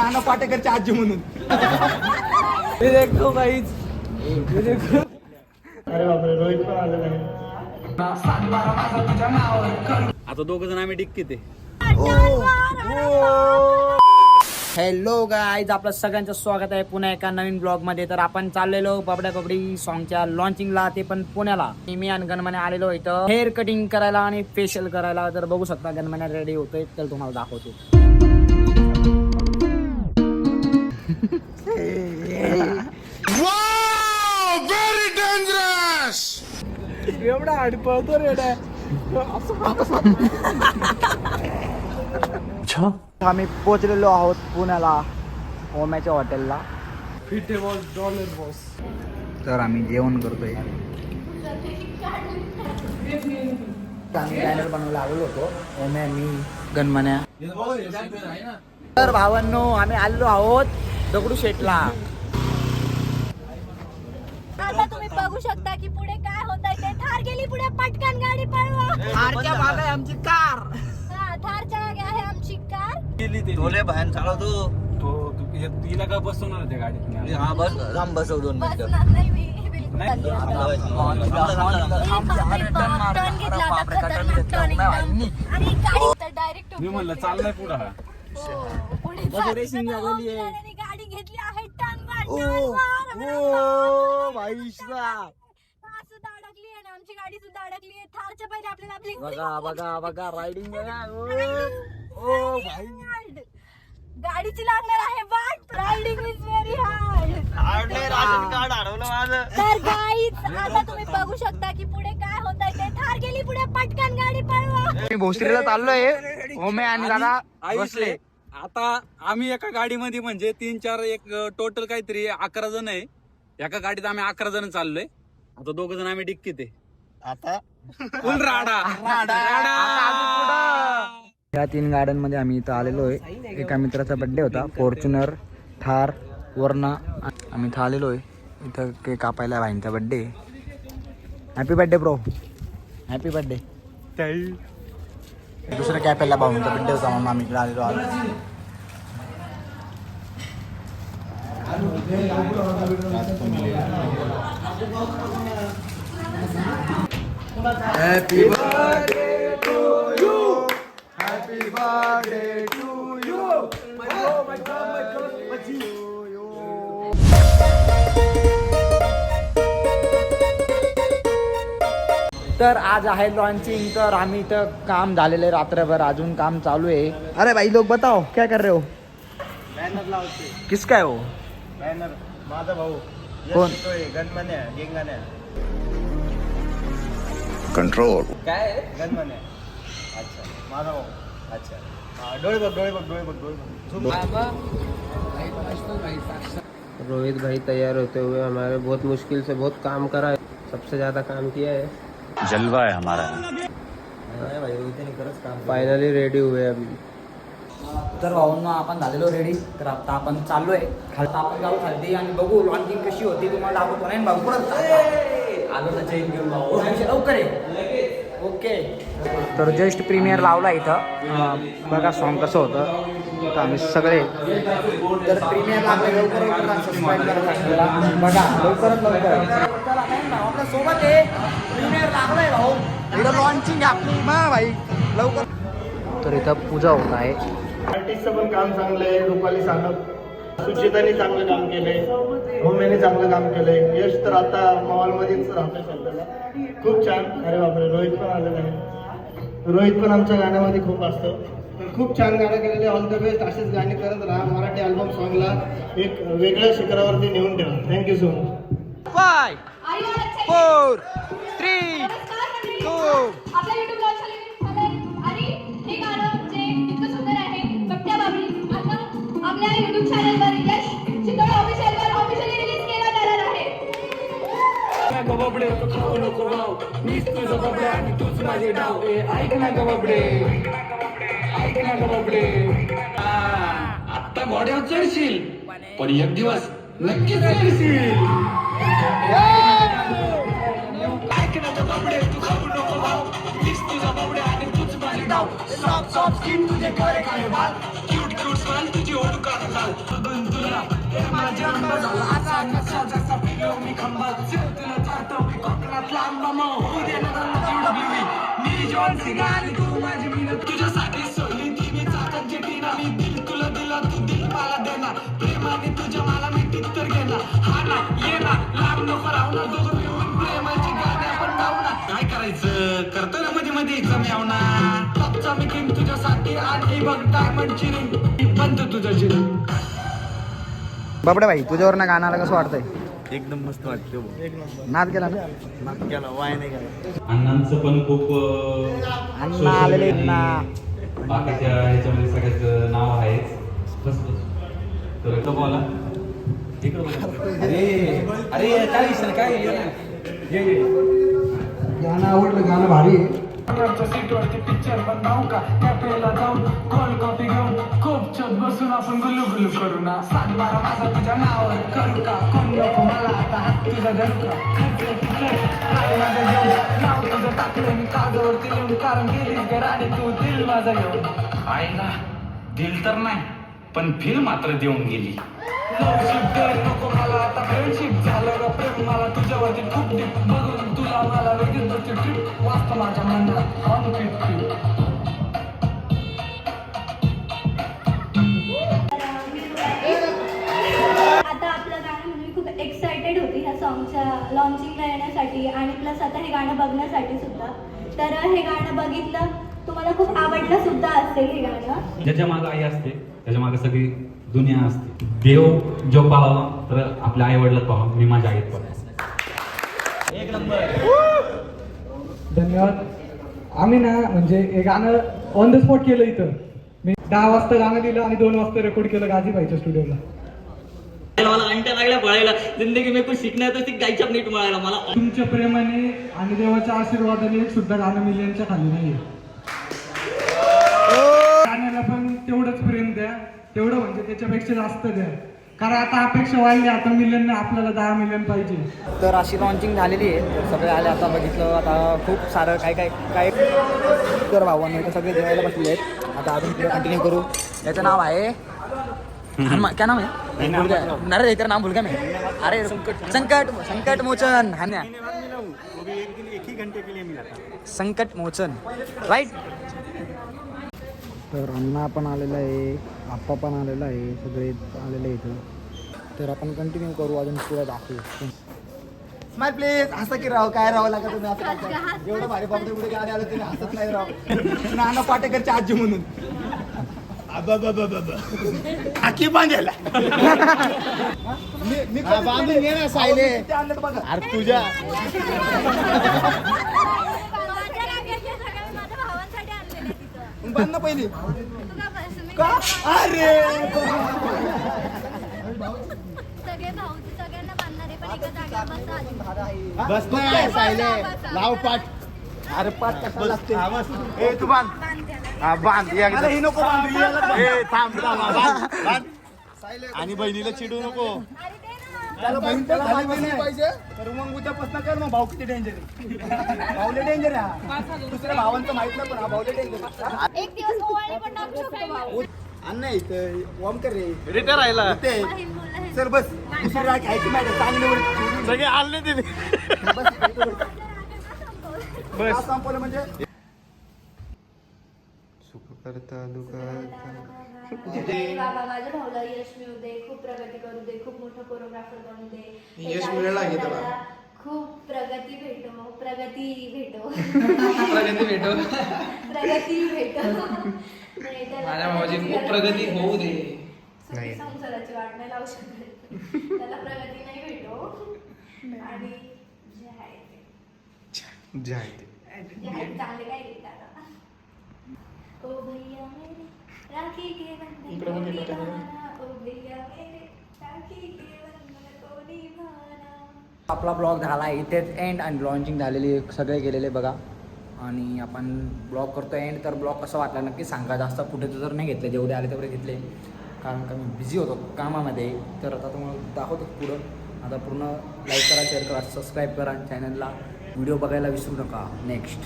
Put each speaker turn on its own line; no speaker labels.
नाना पाटेकरची आजी म्हणून.
देखो गाईज,
अरे बापरे, रोहित पण आलेला आहे.
आता दोघ जण आम्ही डिक्कीत आहे.
हॅलो गाईज, आपलं सगळ्यांचं स्वागत आहे पुन्हा एका नवीन ब्लॉग मध्ये. तर आपण चाललेलो बबड्या बबडी सॉंगच्या लॉन्चिंगला, ते पण पुण्याला. मी आणि गणमने आलेलो इथं हेअर कटिंग करायला आणि फेशियल करायला. तर बघू शकता गणमने रेडी होतोय, तर तुम्हाला दाखवतो.
Very dangerous.
एवढा आडपळतो रेडा.
आम्ही पोहोचलेलो आहोत पुण्याला ओम्याच्या हॉटेलला.
फिटे बॉस, डॉलर बॉस.
तर आम्ही जेवण करतोय. आम्ही बॅनर बनवायला आलेलो होतो, ओम्या, मी, गणमन्या. तर भावांनो, आम्ही आलेलो आहोत दगडूशेठला.
आता तुम्ही बघू शकता की पुढे काय होत आहे ते. थार गेली पुढे, पटकन गाडी पळवा.
थारच्या मागे आमची कार.
हा, थारच्या मागे आहे आमची कार.
टोले बाहेर चालवतो.
तिला का बसवणार त्या गाडीत?
हा बस, राम बसव 2 मिनिटं.
बसणार नाही मी, बिलकुल.
नाही.
टर्न घेतला आता, खतरनाक टर्न एकदम. आणि गाडी तर डायरेक्ट
मी म्हणलं चाललाय पुढं हा.
पुढे
रेसिंग झालेली आहे.
आणि गाडी घेतली आहे टर्न
ओ भाई
सुद्धा अडकली आहे ना, आमची गाडी सुद्धा अडकली आहे. थारच्या पहिले आपल्याला आपली
बघा रायडिंग. ओ भाई,
गाडीची लागणार आहे वाट. Riding is very hard. तर गाईज, आता तुम्ही बघू शकता की पुढे काय होत आहे ते. थार गेली पुढे, पटकन गाडी पळवा.
मी भोसरीला चाललोय. ओमे आणि दादा बसले.
आता आम्ही एका गाडीमध्ये म्हणजे 3-4 एक टोटल काहीतरी 11 जण आहे. एका गाडीत आम्ही 11 जण चाललोय. आता दोघ जण आम्ही डिक्कीत आहे.
आता
फुल राडा.
या 3 गाड्यांमध्ये आम्ही इथं आलेलो आहे. एका मित्राचा बर्थडे होता. Fortuner, Thar, Verna. आम्ही इथं आलेलो आहे. इथं केक कापायला भाईंचा birthday. Happy birthday bro, happy birthday. दुसऱ्या कॅपेला भाऊंचा बर्थडे होता म्हणून आम्ही इकडे आलेलो आहोत. Happy birthday to you, happy birthday to you. तर आज आहे लॉन्चिंग. तर आम्ही इथं काम झालेलं आहे रात्रभर, अजून काम चालू आहे. अरे भाई लोग बताओ क्या कर रहे हो?
बॅनर लावते.
किसका है वो?
बॅनर माझा भाऊ
कोण?
गणमन्या, गेंगान्या.
कंट्रोल.
काय गणमन्या? अच्छा, माझा भाऊ. अच्छा, डोळे बघ.
रोहित भाई तैयार होते हुए हमारे बहुत मुश्किल से बहुत काम करा है, सबसे ज्यादा काम किया है.
जलवा है हमारा.
फाइनली रेडी हुए अभी.
तर भाऊंना आपण झालेलो रेडी. तर आता आपण चाललोय खालता. आपण जाऊ खालती आणि बघू लॉन्चिंग कशी होती, तुम्हाला दाखवतो. नाही भाऊ कुठं आलो तर चेंज घेऊन भाऊ लवकर आहे. ओके. तर जस्ट प्रीमियर लावला इथं. बघा सॉन्ग कसं होतं. तर आम्ही सगळे तर प्रीमियर लागले. लवकर सबस्क्राईब करा चॅनलला. बघा लवकरात लवकर. आपल्या सोबत आहे. प्रीमियर लागलाय भाऊ. इथं लॉन्चिंग आपली भाई लवकर. तर इथं पूजा होत आहे.
आर्टिस्टचं पण काम चांगलं आहे. रुपाली सानप, सुचिताने चांगलं काम केलंय, होमेने चांगलं काम केलंय. यश तर आता मॉलमध्येच राहतोय सध्याला. खूप छान. अरे बापरे, रोहित पण आलेला आहे. रोहित पण आमच्या गाण्यामध्ये खूप असतो. तर खूप छान गाणं केलेले. All the best. असेच गाणी करत राहा. मराठी अल्बम सॉंगला एक वेगळ्या शिखरावरती नेऊन ठेवा. Thank you so much.
5 4 3 2.
आपल्या युट्यूब लॉन्च झालंय आणि हे गाणं जे इतकं सुंदर आहे, बबड्या बबडी, आता आपल्या युट्यूब चॅनलवर यश चितोळे ऑफिशियलवर ऑफिशियली रिलीज केलं जाणार आहे.
गबाबडे तू खाऊ नको भाऊ, मीच तुझं बबड्या आणि तूच माझे डाव. ऐक ना गबाबडे, ऐक ना गबाबडे. आत्ता घोड्यावर चढशील पण एक दिवस नक्कीच चढशील. ऐक ना गबाबडे तू खाऊ नको भाऊ, मीच तुझं बबड्या आणि तूच माझे डाव. सॉफ्ट सॉफ्ट स्किन तुझे गोरे काळे बाल, क्यूट क्यूट स्माइल तुझी ओठ काढ लाल. धमाल बघून तुला माझ्या अंबा झाला असा कसा जसा पिलो मी खंबा तुला जातो मी कोकणातला आंबा मग होऊ दे ना WWE मी जॉन सिना आणि तू माझी मीन तुझ्यासाठी सोडली ती मी चाकत जेटीना मी दिल तुला दिला तू दिल मला देणार प्रेमाने तुझ्या मला मी टिक्कर घेणार हा ना ये ना लांब नको राहू ना दोघं मिळून प्रेमाची गाणी आपण गाऊ ना काय करायचं करतो ना मध्ये मध्ये जम्यावना टॉपचा मी किंग तुझ्यासाठी आणि बघ डायमंडची रिंग बंद तुझं जिल
बाबडे भाई तुझ्यावर ना गाणं आलं कसं वाटतंय?
एकदम मस्त वाटतो.
नाद केला ना?
नाक केला वाय नाही केला.
अण्णांचं पण खूप
अण्णा आलेले आहेत ना.
बाकीच्या ह्याच्यामध्ये सगळ्याच नाव आहेच बस बस तर तो बोला
अरे काय विषय काय
गाणं आवडलं, गाणं भारी आहे.
सीटवरती पिक्चर बनवू का कॅफेला जाऊन कोल्ड कॉफी घेऊन खूप छत बसून आपण गुल्लू गुल्लू करू ना सांग बारा माझा तुझ्या नावावर करू का कोण नको मला आता हात तुझा धरू का काय माझं घेऊन नाव तुझं टाकलं मी कागदावरती लिहून कारण गेलीस घर आणि तू दिल माझा घेऊन आईला दिल तर नाही पण फील मात्र देऊन गेली नको मला आता फ्रेंडशिप झालं का प्रेम मला तुझ्यावरती खूप डीप बघून तुला मला वेगळीच ट्रिप वाचतो माझ्या मनात ऑन ट्रिप
आता आपलं गाणं म्हणून मी खूप एक्सायटेड होती ह्या सॉन्गच्या लॉन्चिंगला येण्यासाठी आणि प्लस आता हे गाणं बघण्यासाठी सुद्धा. तर हे गाणं बघितलं, तुम्हाला खूप आवडलं सुद्धा असेल हे गाणं.
ज्याच्या मागं आई असते त्याच्या मागं सगळी दुनिया असते. देव जो पाहावा तर आपल्या आई वडिलात पाहावा. मी माझ्या आईत पाहावा.
धन्यवाद. आम्ही ना म्हणजे हे गाणं ऑन द स्पॉट केलं इथं. मी 10 वाजता गाणं दिलं आणि 2 वाजता रेकॉर्ड केलं गाजीबाईच्या स्टुडिओला.
मला अंट्या लागल्या पळायला जिंदगी मी पण शिकण्यात गायच्या नीट मिळायला मला
तुमच्या प्रेमाने आणि देवाच्या आशीर्वादाने एक सुद्धा गाणं मिलियनच्या खाली नाहीये. गाण्याला पण तेवढंच प्रेम द्या, तेवढं म्हणजे त्याच्यापेक्षा जास्त द्या, कारण आता अपेक्षा वाढली. आता मिलियन आपल्याला 10 मिलियन पाहिजे.
तर अशी लॉन्चिंग झालेली आहे. तर सगळे आले, आता बघितलं, आता खूप सारं काय काय काय तर भावांना इथं सगळे जेवायला बसले आहेत. आता अजून पुढे कंटिन्यू करू. याचं नाव आहे क्या नाम है? अरे इतर नाम भूल गया मैं. अरे संकट मोचन हान्या संकट मोचन राईट. तर अण्णा पण आलेला आहे, आप्पा पण आलेला आहे, सगळे आलेले इथं. तर आपण कंटिन्यू करू, अजून पुढे दाखवू. Smile please. हसं की राव, काय राहावं लागत तुम्ही असं जेवढं भारी बापडे पुढे गाडी आलं तुम्ही हसत नाही राव. नाना पाटेकरची आजी म्हणून
आखी बांधायला बांधून घे ना सायले. अरे तुझ्या
माझ्या राखेचे सगळे मी माझ्या भावांसाठी आणलेले तिथं.
बांध ना पहिली.
तुला बस मी
अरे
सगळे भाऊ सगळ्यांना बांधणारे पण एका जागेवर बसा आधी.
बस ना सायले लाव पाठ.
अरे पाठ कसा लागते.
ए तू बांध.
बांध त्याला.
हा बांध.
अरे ही नको बांधू, याला बांध.
ए थांब बांध बांध. आणि बहिणीला चिडू नको.
अरे दे ना.
त्याला बहीण पण झाली पाहिजे. तर मग उद्यापासून कर. मग भाऊ किती डेंजर आहे. भाऊले डेंजर आहे हा. दुसऱ्या भावांचं माहित नाही पण हा भाऊले डेंजर.
एक दिवस ओवाळणी पण टाकू शकतो.
अण्णा इथं वॉर्म कर रे.
रिटर्न राहिला
ते
बहीण बोलला
सर बस. दुसरी राख खायची मॅडम चांगली वर
सगळे आले दिले.
बस संपवलं म्हणजे
सुख करता दुखा
बाबा माझ्या भाऊला यश मिळू दे, खूप प्रगती करू दे, खूप मोठं कोरिओग्राफर बनू दे.
यश मिळेल आहे त्याला.
खूप प्रगती भेटो. नाही, त्याला
माझ्या भावाची खूप प्रगती होऊ दे.
सगळी संसाराची वाट नाही लावू शकत. त्याला प्रगती नाही भेटो आणि जे आहे ते. जे आहे ते चांगले काय घेतात. ओ भैया मेरे राखी के बंधन को निभाना. ओ भैया मेरे राखी के बंधन को निभाना.
आपला ब्लॉग झाला आहे इथेच एंड. आणि लॉन्चिंग झालेली सगळे गेलेले बघा. आणि आपण ब्लॉग करतो एंड. तर ब्लॉग कसं वाटला नक्की सांगा. जास्त फुटेज तर नाही घेतले, जेवढे आले तेवढे घेतले, कारण का मी बिझी होतो कामामध्ये. तर आता तुम्हाला दाखवतो पुढं. आता पूर्ण लाईक करा, शेअर करा, सबस्क्राईब करा चॅनलला. व्हिडिओ बघायला विसरू नका. नेक्स्ट